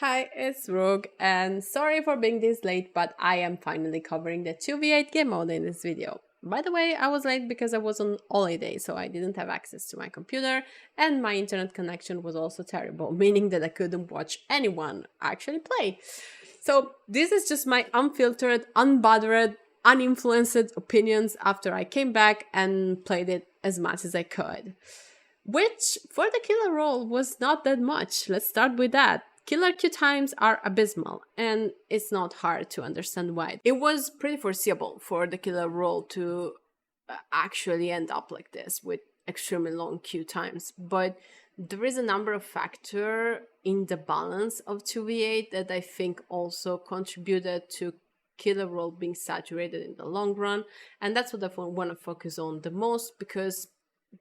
Hi, it's Rogue, and sorry for being this late, but I am finally covering the 2v8 game mode in this video. By the way, I was late because I was on holiday, so I didn't have access to my computer, and my internet connection was also terrible, meaning that I couldn't watch anyone actually play. So this is just my unfiltered, unbothered, uninfluenced opinions after I came back and played it as much as I could. Which, for the killer role, was not that much. Let's start with that. Killer Q times are abysmal, and it's not hard to understand why. It was pretty foreseeable for the killer role to actually end up like this with extremely long Q times, but there is a number of factors in the balance of 2v8 that I think also contributed to killer role being saturated in the long run, and that's what I want to focus on the most because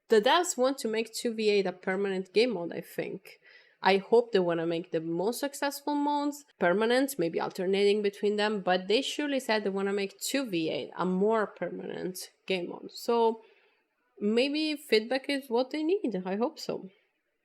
the devs want to make 2v8 a permanent game mode, I think. I hope they want to make the most successful modes permanent, maybe alternating between them, but they surely said they want to make 2v8 a more permanent game mode. So maybe feedback is what they need. I hope so.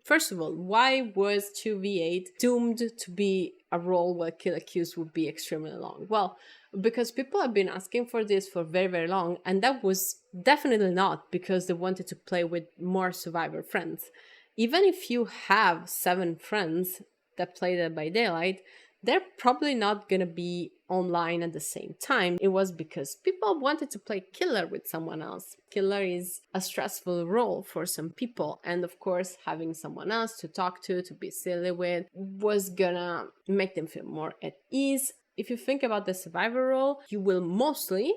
First of all, why was 2v8 doomed to be a role where killer queues would be extremely long? Well, because people have been asking for this for very, very long, and that was definitely not because they wanted to play with more survivor friends. Even if you have 7 friends that play Dead by Daylight, they're probably not gonna be online at the same time. It was because people wanted to play killer with someone else. Killer is a stressful role for some people, and of course having someone else to talk to be silly with, was gonna make them feel more at ease. If you think about the survivor role, you will mostly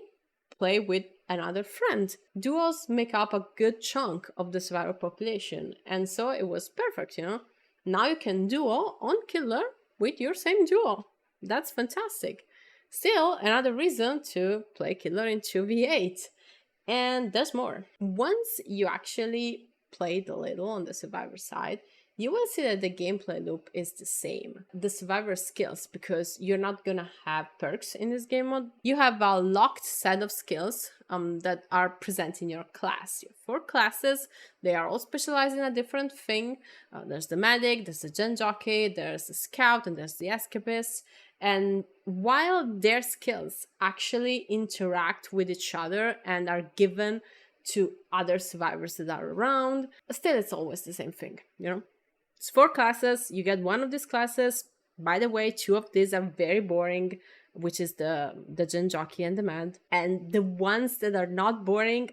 play with another friend. Duos make up a good chunk of the survivor population, and so it was perfect, Now you can duo on killer with your same duo. That's fantastic. Still, another reason to play killer in 2v8. And there's more. Once you actually played a little on the survivor side, you will see that the gameplay loop is the same. The survivor skills, because you're not gonna have perks in this game mode. You have a locked set of skills that are present in your class. You have 4 classes, they are all specialized in a different thing. There's the medic, there's the gen jockey, there's the scout, and there's the escapist. And while their skills actually interact with each other and are given to other survivors that are around, still it's always the same thing, It's 4 classes, you get one of these classes. By the way, 2 of these are very boring, which is the gen jockey and the med. And the ones that are not boring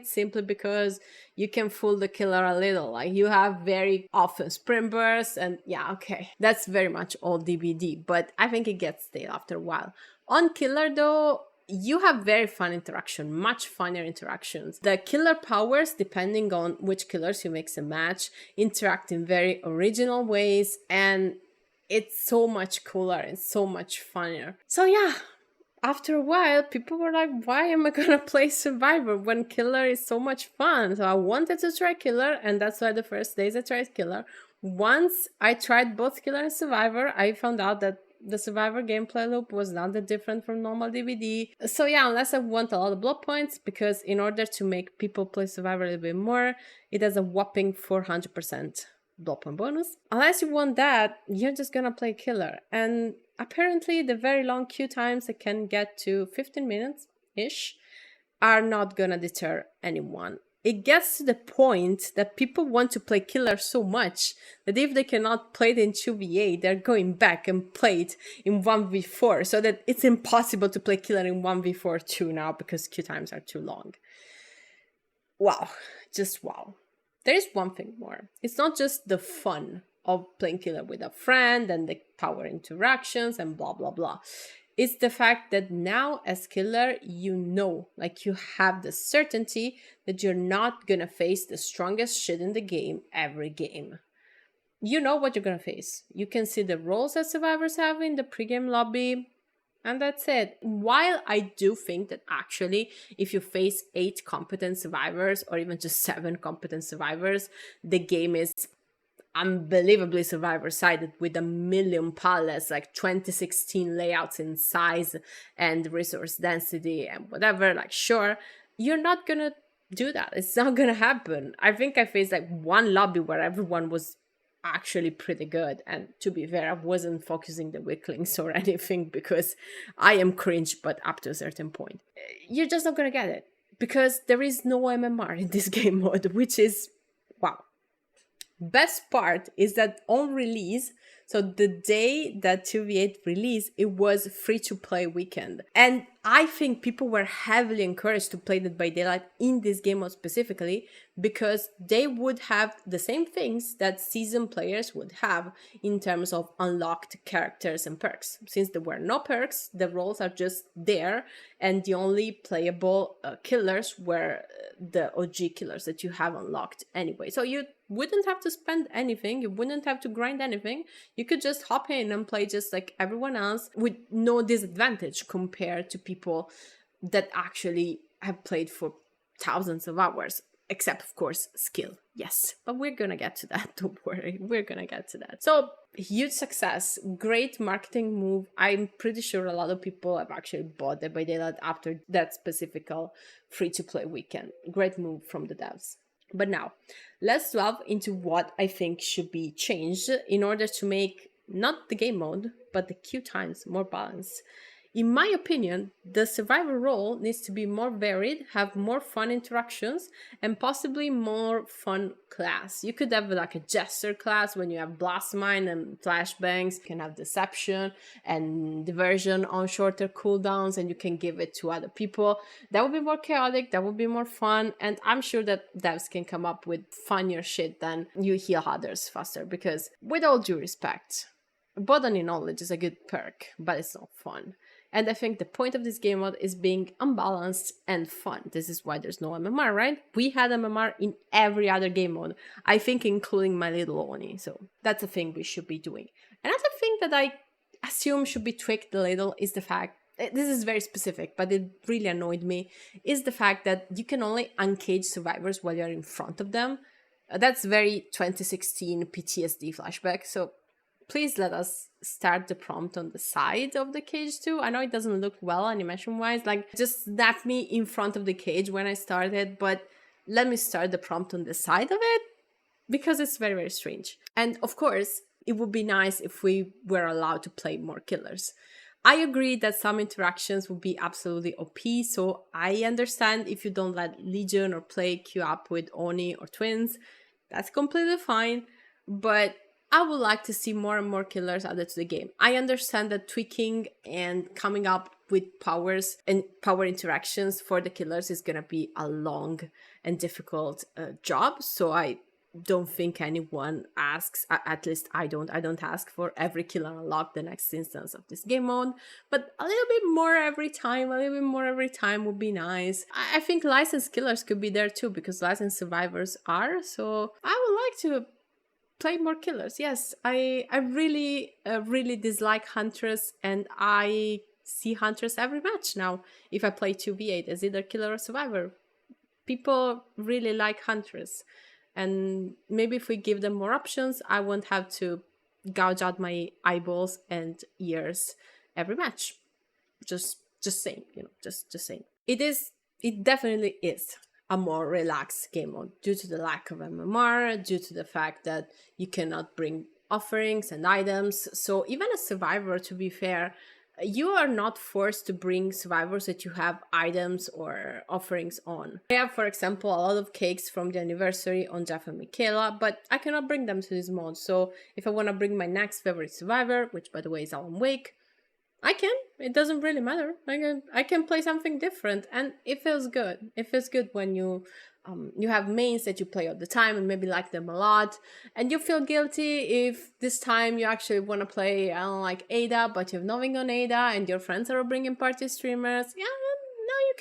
simply because you can fool the killer a little. Like, you have very often sprint bursts, and yeah, okay, that's very much all DBD, but I think it gets stale after a while. On killer though, you have very fun interaction, much funnier interactions. The killer powers, depending on which killers you mix and match, interact in very original ways, and it's so much cooler and so much funnier. So yeah, after a while, people were like, why am I gonna play Survivor when Killer is so much fun? So I wanted to try Killer, and that's why the first days I tried Killer. Once I tried both Killer and Survivor, I found out that the Survivor gameplay loop was not that different from normal DBD. So yeah, unless I want a lot of blood points, because in order to make people play Survivor a little bit more, it has a whopping 400% blood point bonus. Unless you want that, you're just gonna play Killer. And apparently the very long queue times that can get to 15 minutes-ish are not gonna deter anyone. It gets to the point that people want to play Killer so much that if they cannot play it in 2v8, they're going back and play it in 1v4, so that it's impossible to play Killer in 1v4 too now because queue times are too long. Wow, just wow. There is one thing more. It's not just the fun of playing Killer with a friend and the power interactions and blah, blah, blah. It's the fact that now as Killer, like you have the certainty that you're not gonna face the strongest shit in the game every game. You know what you're gonna face. You can see the roles that survivors have in the pregame lobby, and that's it. While I do think that actually, if you face 8 competent survivors or even just 7 competent survivors, the game is unbelievably survivor-sided with a million palettes, like 2016 layouts in size and resource density and whatever. Like, sure, you're not gonna do that. It's not gonna happen. I think I faced like one lobby where everyone was actually pretty good. And to be fair, I wasn't focusing the weaklings or anything because I am cringe, but up to a certain point. You're just not gonna get it because there is no MMR in this game mode, which is wow. Best part is that on release, so the day that 2v8 released, it was free to play weekend. And I think people were heavily encouraged to play Dead by Daylight in this game mode specifically because they would have the same things that season players would have in terms of unlocked characters and perks. Since there were no perks, the roles are just there, and the only playable killers were the OG killers that you have unlocked anyway. So you wouldn't have to spend anything, you wouldn't have to grind anything. You could just hop in and play just like everyone else with no disadvantage compared to people that actually have played for thousands of hours. Except, of course, skill. Yes, but we're gonna get to that. Don't worry, we're gonna get to that. So, huge success, great marketing move. I'm pretty sure a lot of people have actually bought Dead by Daylight after that specific free-to-play weekend. Great move from the devs. But now, let's delve into what I think should be changed in order to make not the game mode, but the queue times more balanced. In my opinion, the survivor role needs to be more varied, have more fun interactions, and possibly more fun class. You could have like a jester class when you have blast mine and flashbangs. You can have deception and diversion on shorter cooldowns, and you can give it to other people. That would be more chaotic, that would be more fun, and I'm sure that devs can come up with funnier shit than you heal others faster, because with all due respect, botany knowledge is a good perk, but it's not fun. And I think the point of this game mode is being unbalanced and fun. This is why there's no MMR, right? We had MMR in every other game mode, I think including My Little Oni. So that's a thing we should be doing. Another thing that I assume should be tweaked a little is the fact, this is very specific, but it really annoyed me, is the fact that you can only uncage survivors while you're in front of them. That's very 2016 PTSD flashback. So please let us start the prompt on the side of the cage too. I know it doesn't look well animation-wise, like just snap me in front of the cage when I started, but let me start the prompt on the side of it because it's very, very strange. And of course, it would be nice if we were allowed to play more killers. I agree that some interactions would be absolutely OP, so I understand if you don't let Legion or play queue up with Oni or Twins, that's completely fine, but I would like to see more and more killers added to the game. I understand that tweaking and coming up with powers and power interactions for the killers is gonna be a long and difficult job, so I don't think anyone asks, at least I don't ask for every killer unlock the next instance of this game mode, but a little bit more every time would be nice. I think licensed killers could be there too, because licensed survivors are, so I would like to play more killers. Yes, I really dislike Huntress, and I see Huntress every match now if I play 2v8 as either killer or survivor. People really like Huntress, and maybe if we give them more options, I won't have to gouge out my eyeballs and ears every match. Just saying, just saying. It definitely is a more relaxed game mode due to the lack of MMR, due to the fact that you cannot bring offerings and items. So even as survivor, to be fair, you are not forced to bring survivors that you have items or offerings on. I have, for example, a lot of cakes from the anniversary on Jeff and Michaela, but I cannot bring them to this mode. So if I want to bring my next favorite survivor, which by the way is Alan Wake, I can. It doesn't really matter. I can play something different, and it feels good. It feels good when you have mains that you play all the time and maybe like them a lot, and you feel guilty if this time you actually want to play, I don't like Ada, but you have nothing on Ada, and your friends are bringing party streamers. Yeah, now you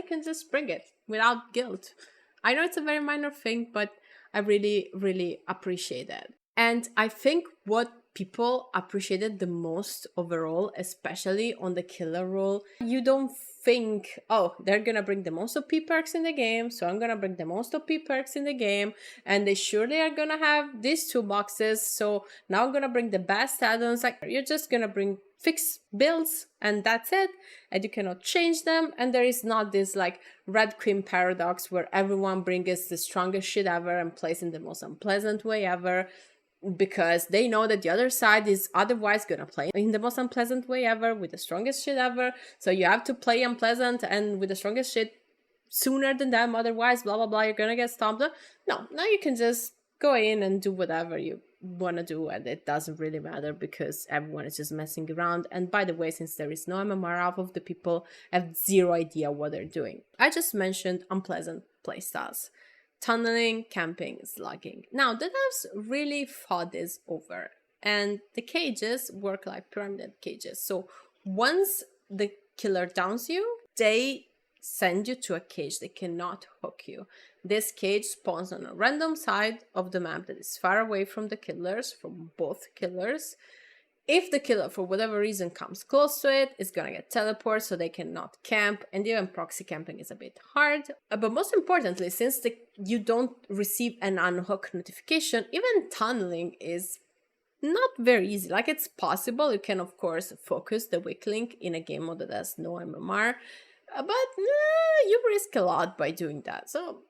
can just bring it without guilt. I know it's a very minor thing, but I really appreciate that. And I think what people appreciated the most overall, especially on the killer role, you don't think, oh, they're gonna bring the most OP perks in the game, so I'm gonna bring the most OP perks in the game, and they surely are gonna have these two boxes, so now I'm gonna bring the best add-ons. Like, you're just gonna bring fixed builds and that's it, and you cannot change them, and there is not this like Red Queen paradox where everyone brings the strongest shit ever and plays in the most unpleasant way ever. because they know that the other side is otherwise gonna play in the most unpleasant way ever with the strongest shit ever. So you have to play unpleasant and with the strongest shit sooner than them, otherwise blah blah blah, you're gonna get stomped. No, now you can just go in and do whatever you want to do, and it doesn't really matter because everyone is just messing around. And by the way, since there is no MMR, half of the people have zero idea what they're doing. I just mentioned unpleasant playstyles: tunneling, camping, slugging. Now the devs really thought this over, and the cages work like pyramid cages. So once the killer downs you, they send you to a cage. They cannot hook you. This cage spawns on a random side of the map that is far away from the killers, from both killers. If the killer, for whatever reason, comes close to it, it's gonna get teleported, so they cannot camp, and even proxy camping is a bit hard. But most importantly, since you don't receive an unhook notification, even tunneling is not very easy. Like, it's possible. You can, of course, focus the weak link in a game mode that has no MMR, but you risk a lot by doing that. So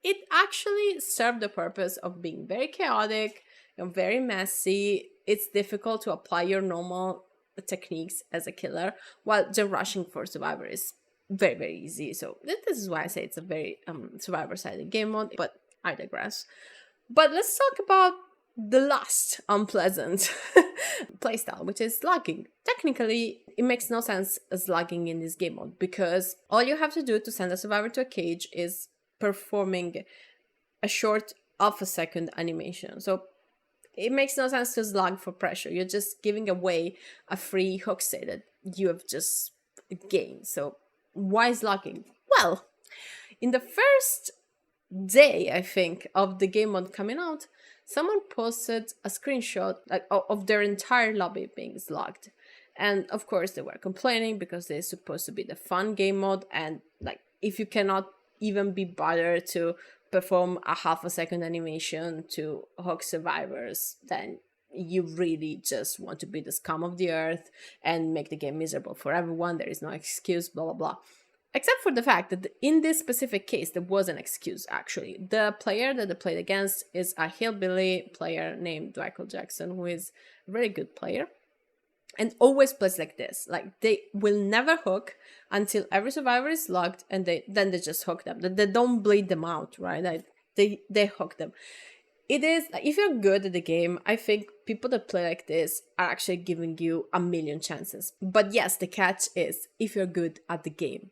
it actually served the purpose of being very chaotic and very messy. It's difficult to apply your normal techniques as a killer, while the rushing for survivor is very, very easy. So this is why I say it's a very survivor-sided game mode, but I digress. But let's talk about the last unpleasant playstyle, which is slugging. Technically, it makes no sense slugging in this game mode, because all you have to do to send a survivor to a cage is performing a short half a second animation. So it makes no sense to slug for pressure. You're just giving away a free hook state that you have just gained. So why slugging? Well, in the first day, I think, of the game mode coming out, someone posted a screenshot of their entire lobby being slugged. And of course they were complaining because they're supposed to be the fun game mode, and like, if you cannot even be bothered to perform a half a second animation to hook survivors, then you really just want to be the scum of the earth and make the game miserable for everyone. There is no excuse, blah blah blah. Except for the fact that in this specific case, there was an excuse, actually. The player that they played against is a hillbilly player named Michael Jackson, who is a very good player and always plays like this. Like, they will never hook until every survivor is locked, and then they just hook them. They don't bleed them out, right? Like, they hook them. It is, like, if you're good at the game, I think people that play like this are actually giving you a million chances. But yes, the catch is if you're good at the game.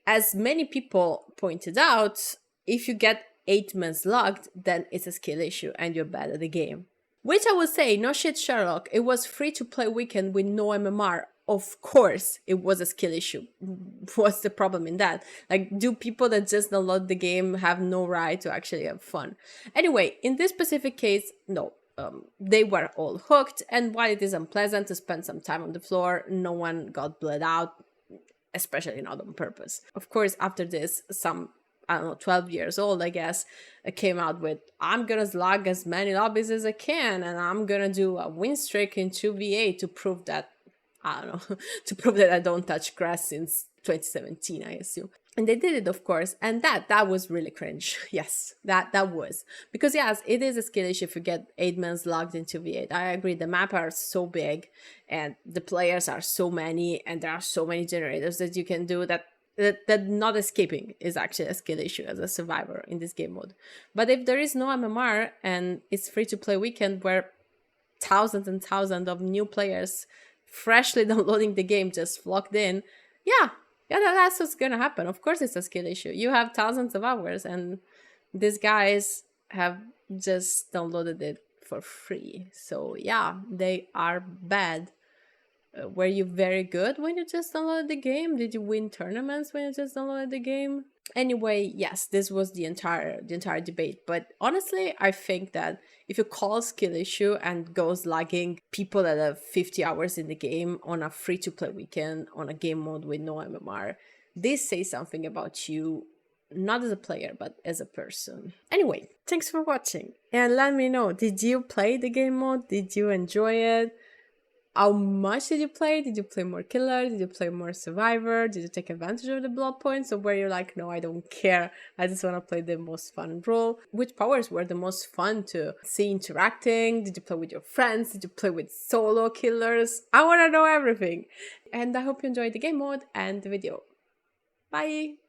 As many people pointed out, if you get 8 months locked, then it's a skill issue and you're bad at the game. Which I would say, no shit Sherlock, it was free to play weekend with no MMR. Of course it was a skill issue. What's the problem in that? Like, do people that just download the game have no right to actually have fun? Anyway, in this specific case, no. They were all hooked, and while it is unpleasant to spend some time on the floor, no one got bled out, especially not on purpose. Of course, after this, some, I don't know, 12 years old, I guess, came out with, I'm gonna slug as many lobbies as I can, and I'm gonna do a win streak in 2v8 to prove that, I don't know, to prove that I don't touch grass since 2017, I assume. And they did it, of course, and that was really cringe. Yes, that was. Because yes, it is a skill issue if you get 8 men logged into V8. I agree, the map are so big, and the players are so many, and there are so many generators that you can do that not escaping is actually a skill issue as a survivor in this game mode. But if there is no MMR, and it's free to play weekend where thousands and thousands of new players freshly downloading the game just flocked in, yeah, that's what's gonna happen. Of course it's a skill issue. You have thousands of hours, and these guys have just downloaded it for free. So yeah, they are bad. Were you very good when you just downloaded the game? Did you win tournaments when you just downloaded the game? Anyway, yes, this was the entire debate. But honestly, I think that if you call skill issue and goes lagging people that have 50 hours in the game on a free-to-play weekend on a game mode with no MMR, this says something about you, not as a player, but as a person. Anyway, thanks for watching. And let me know, did you play the game mode? Did you enjoy it? How much did you play? Did you play more killer? Did you play more survivor? Did you take advantage of the blood points? Or where you're like, no, I don't care. I just want to play the most fun role. Which powers were the most fun to see interacting? Did you play with your friends? Did you play with solo killers? I want to know everything. And I hope you enjoyed the game mode and the video. Bye!